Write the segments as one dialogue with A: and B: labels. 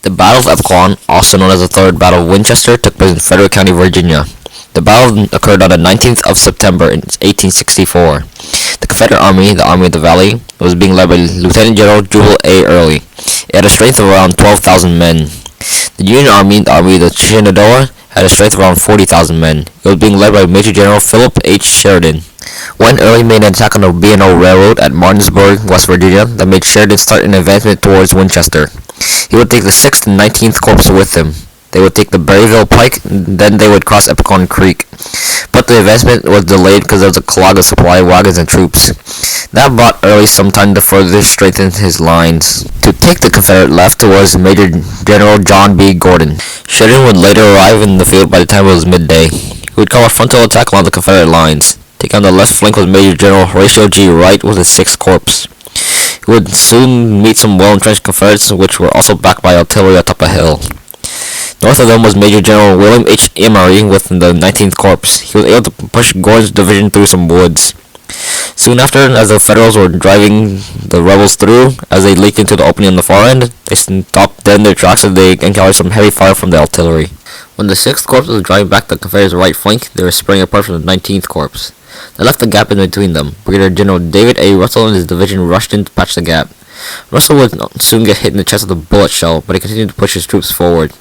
A: The Battle of Opequon, also known as the Third Battle of Winchester, took place in Frederick County, Virginia. The battle occurred on the 19th of September in 1864. The Confederate Army, the Army of the Valley, was being led by Lieutenant General Jubal A. Early. It had a strength of around 12,000 men. The Union Army, the Army of the Shenandoah, had a strength of around 40,000 men. It was being led by Major General Philip H. Sheridan. When Early made an attack on the B&O Railroad at Martinsburg, West Virginia, that made Sheridan start an advancement towards Winchester. He would take the 6th and 19th Corps with him. They would take the Berryville Pike, and then they would cross Opequon Creek. But the advancement was delayed because there was a clog of supply wagons and troops. That bought Early some time to further strengthen his lines. To take the Confederate left was Major General John B. Gordon. Sheridan would later arrive in the field by the time it was midday. He would call a frontal attack along the Confederate lines. Taking on the left flank was Major General Horatio G. Wright with his 6th Corps. He would soon meet some well-entrenched Confederates, which were also backed by artillery atop a hill. North of them was Major General William H. Emory with the 19th Corps. He was able to push Gordon's division through some woods. Soon after, as the Federals were driving the rebels through, as they leaked into the opening on the far end, they stopped dead in their tracks as they encountered some heavy fire from the artillery. When the 6th Corps was driving back the Confederates' right flank, they were spraying apart from the 19th Corps. They left a gap in between them. Brigadier General David A. Russell and his division rushed in to patch the gap. Russell would soon get hit in the chest with a bullet shell, but he continued to push his troops forward.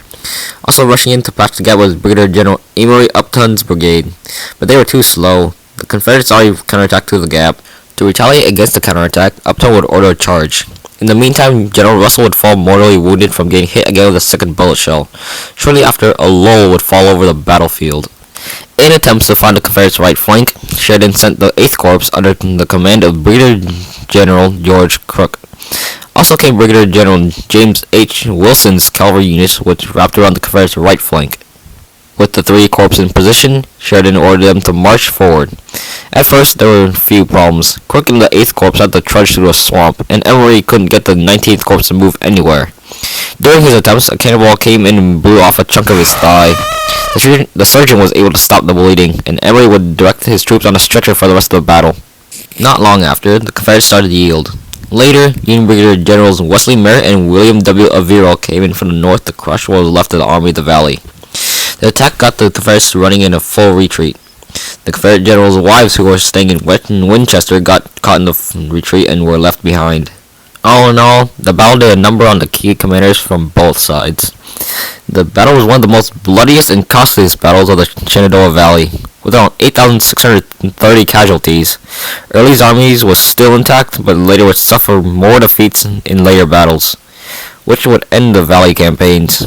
A: Also rushing in to patch the gap was Brigadier General Emory Upton's brigade, but they were too slow. The Confederates already counterattacked through the gap. To retaliate against the counterattack, Upton would order a charge. In the meantime, General Russell would fall mortally wounded from getting hit again with a second bullet shell. Shortly after, a lull would fall over the battlefield. In attempts to find the Confederates' right flank, Sheridan sent the 8th Corps under the command of Brigadier General George Crook. Also came Brigadier General James H. Wilson's cavalry units, which wrapped around the Confederates' right flank. With the 3 corps in position, Sheridan ordered them to march forward. At first, there were a few problems. Crook and the 8th Corps had to trudge through a swamp, and Emory couldn't get the 19th Corps to move anywhere. During his attempts, a cannonball came in and blew off a chunk of his thigh. The surgeon was able to stop the bleeding, and Emory would direct his troops on a stretcher for the rest of the battle. Not long after, the Confederates started to yield. Later, Union Brigadier Generals Wesley Merritt and William W. Averill came in from the north to crush what was left of the Army of the Valley. The attack got the Confederates running in a full retreat. The Confederate generals' wives who were staying in Winchester got caught in the retreat and were left behind. All in all, the battle did a number on the key commanders from both sides. The battle was one of the most bloodiest and costliest battles of the Shenandoah Valley, with around 8,630 casualties. Early's armies was still intact, but later would suffer more defeats in later battles, which would end the Valley campaigns.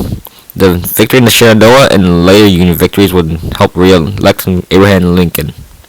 A: The victory in the Shenandoah and later Union victories would help re-elect Abraham Lincoln.